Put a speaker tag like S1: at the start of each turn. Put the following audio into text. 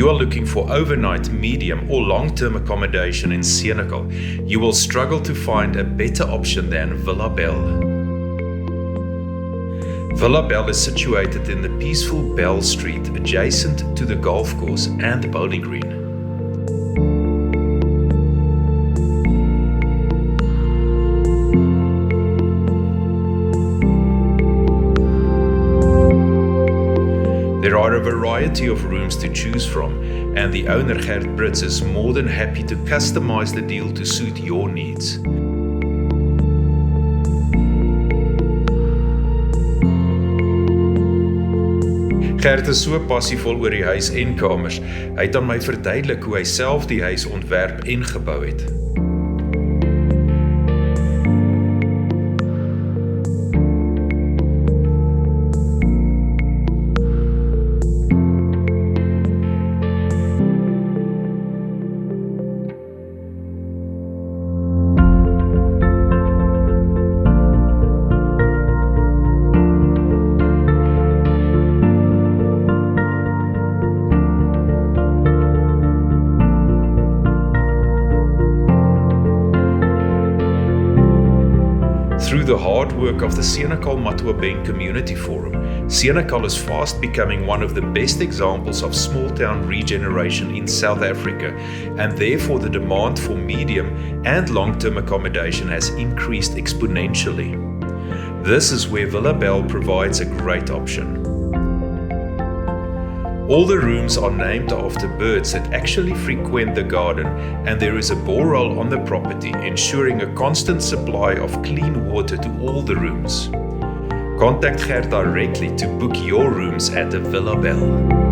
S1: you are looking for overnight, medium, or long-term accommodation in Senekal, you will struggle to find a better option than Villa Bell. Villa Bell is situated in the peaceful Bell Street, adjacent to the golf course and the bowling green. There are a variety of rooms to choose from, and the owner Gert Brits is more than happy to customize the deal to suit your needs. Gert is so passievol oor die huis en kamers. Hy het aan my verduidelik hoe hy self die huis ontwerp en gebou het. Through the hard work of the Senekal Matuabeng Community Forum, Senekal is fast becoming one of the best examples of small-town regeneration in South Africa, and therefore the demand for medium and long-term accommodation has increased exponentially. This is where Villa Bell provides a great option. All the rooms are named after birds that actually frequent the garden, and there is a borehole on the property, ensuring a constant supply of clean water to all the rooms. Contact Gert directly to book your rooms at the Villa Bell.